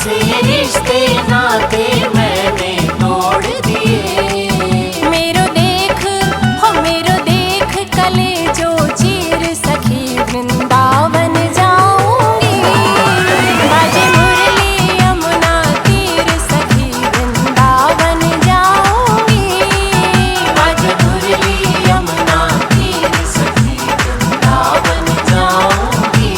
से रिश्ते नाते मैंने तोड़ दिए। मेरो देख हो मेरो देख कले जो चीर सखी वृंदावन जाऊंगी। बाजे मुरली यमुना तीर सखी वृंदावन जाऊंगी। बाजे मुरली यमुना तीर सखी वृंदावन जाऊंगी।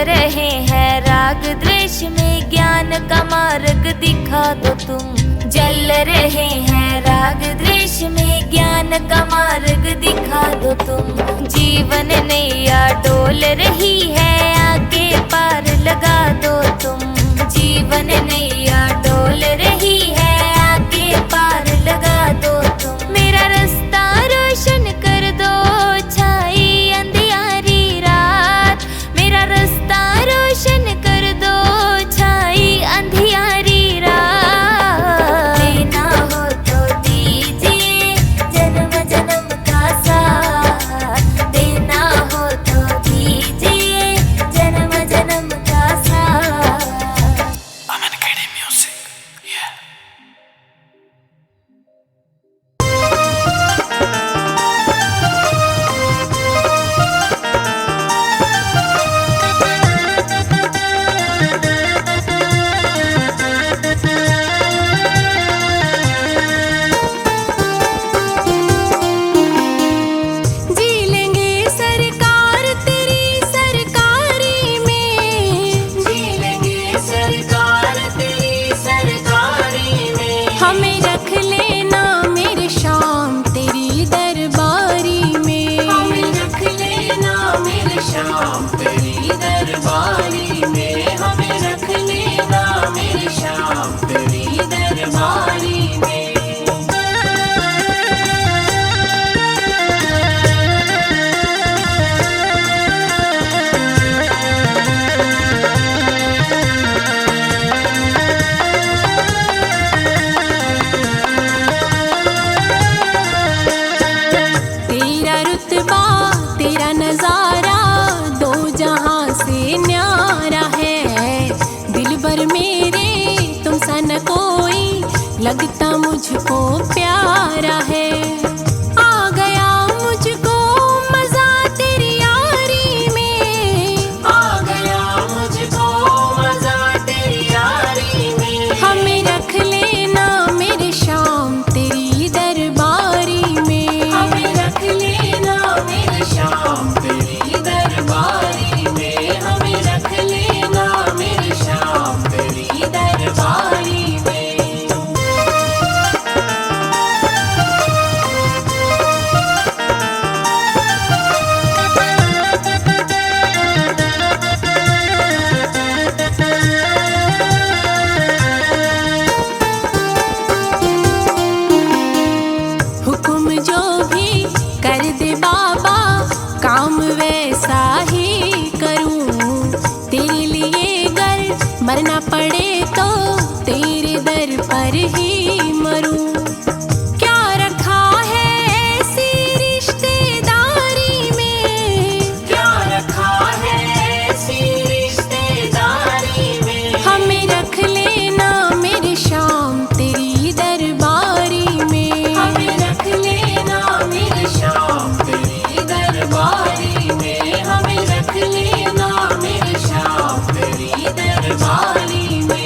रहे हैं राग द्वेष में, ज्ञान का मार्ग दिखा दो तुम। जल रहे हैं राग द्वेष में, ज्ञान का मार्ग दिखा दो तुम। जीवन नैया डोल रही है, आगे पार लगा दो तुम। जीवन नैया डोल रही है, आगे पार लगा दो तुम। मेरा रास्ता रोशन कर दो, छाई अंधियारी रात। मेरा रास्ता रोशन कर दो, छाई अंधियारी रात। देना हो तो दीजिए जन्म जन्म का साथ। देना हो तो दीजिए जन्म जन्म का साथ। Aman Academy Music. Yeah. जी लेंगे सरकार तेरी सरकारी में। जी लेंगे सरकार तेरी सरकारी में। हमें रख लेना मेरे शाम तेरी दरबारी में। हमें रख लेना मेरे शाम तेरी दरबारी में। हमें रख लेना मेरे शाम तेरी दरबारी में। तेरा रुतबा तेरा नजारा दो जहां से न्यारा है। दिल भर मेरे तुम सा न कोई लगता मुझको प्यारा है। आ गया मुझको मजा तेरी यारी में। आ गया मुझको मजा तेरी यारी में। हमें रख लेना मेरे शाम तेरी दरबारी में। हमें रख लेना मेरे शाम तेरी दरबारी में। हमें रख लेना मेरे शाम तेरी दरबारी में। हुक्म जो भी कर दे बाबा, काम वैसा ही करूं। तेरे लिए गर मरना पड़े तो तेरे दर पर ही मरूं। क्या रखा है ऐसी रिश्तेदारी में। क्या रखा है ऐसी रिश्तेदारी में। हमें रख लेना मेरे शाम तेरी दरबारी में। हमें रख लेना मेरे शाम तेरी दरबारी में। हमें रख लेना मेरे शाम तेरी दरबारी में।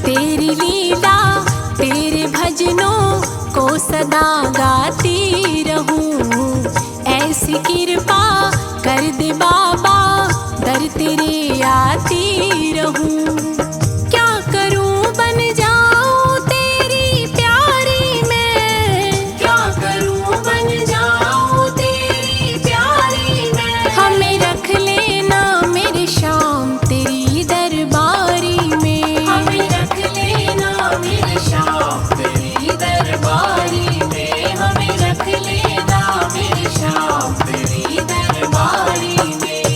तेरी लीला तेरे भजनों को सदा गाती रहूं। ऐसी कृपा कर दे बाबा, दर तेरे आती रहूं। क्या करूं बन जाऊं तेरी प्यारी में। क्या करूं बन जाऊं तेरी प्यारी में। हमें रख लेना मेरे शाम तेरी दरबारी में। हमें रख लेना मेरे शाम तेरी दरबारी में। हमें रख लेना मेरे शाम तेरी दरबारी में।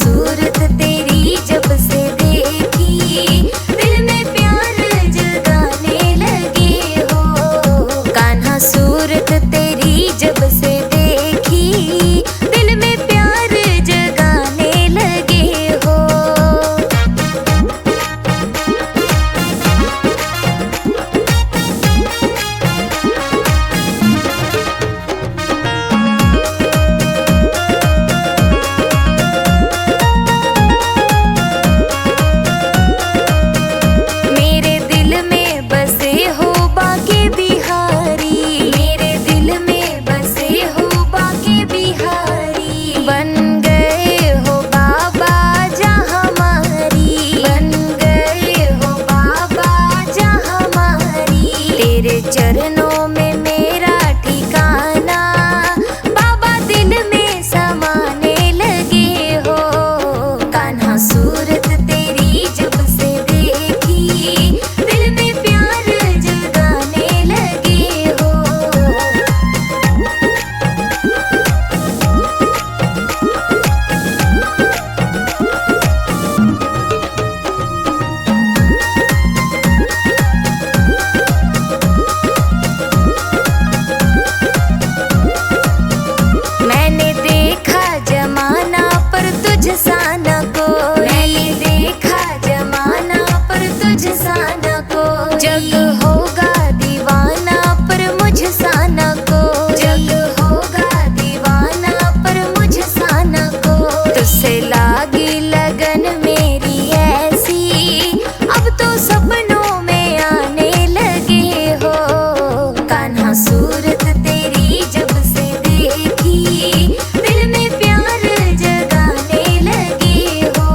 सूरत तेरी जब से देखी दिल में प्यार जग होगा दीवाना पर मुझ सा न को, जग होगा दीवाना पर मुझ सा न को। तुझसे लागी लगन मेरी ऐसी, अब तो सपनों में आने लगे हो। कान्हा सूरत तेरी जब से देखी, दिल में प्यार जगाने लगे हो।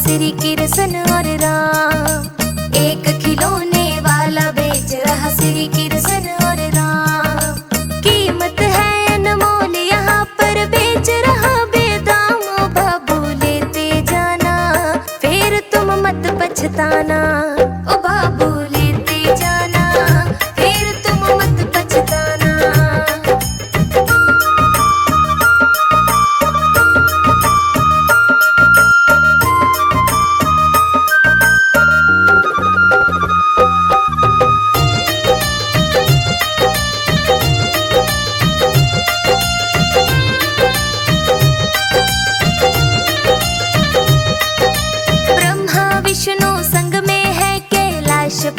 श्री कृष्ण और राम। एक खिलौने वाला बेच रहा श्री कृष्ण और राम। कीमत है अनमोल यहाँ पर बेच रहा बेदाम। ओ बाबू लेते जाना फिर तुम मत पछताना। ओ बाबू लेते जाना फिर तुम मत पछताना।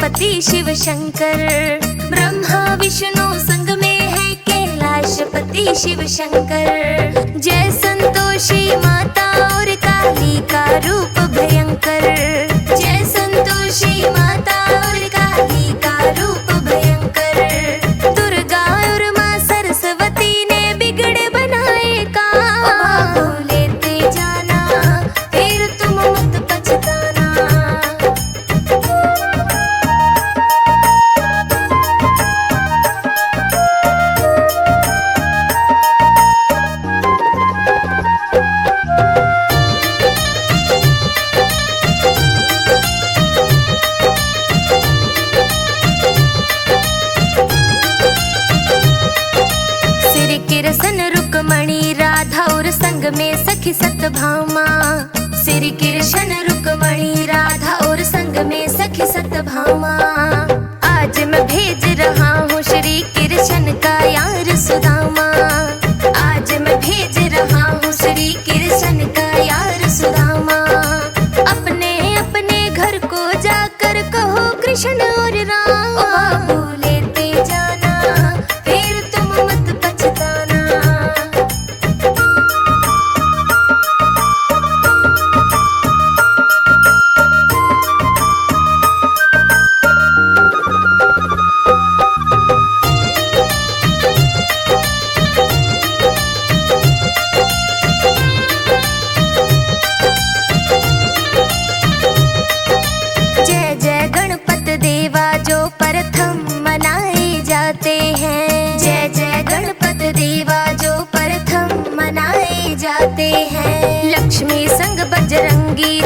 पति शिव शंकर। ब्रह्मा विष्णु संग में है कैलाशपति शिव शंकर। जय संतोषी माता और काली का रूप भयंकर। जय संतोषी माता और काली का रूप भयंकर। दुर्गा और माँ सरस्वती ने बिगड़े बनाए काम। लेते जाना फिर तुम मत पछताना। कृष्ण रुक्मणी राधा और संग में सखी सत्यभामा। श्री कृष्ण रुक्मणी राधा और संग में सखी सत्यभामा। आज मैं भेज रहा हूँ श्री कृष्ण का यार सुदामा। आज मैं भेज रहा हूँ श्री कृष्ण का यार सुदामा। अपने अपने घर को जाकर कहो कृष्ण और राम। ओ बाबू लेते जाना फिर तुम मत पछताना। जय जय गणपत देवा जो प्रथम मनाए जाते हैं। जय जय गणपत देवा जो प्रथम मनाए जाते हैं। लक्ष्मी संग बजरंगी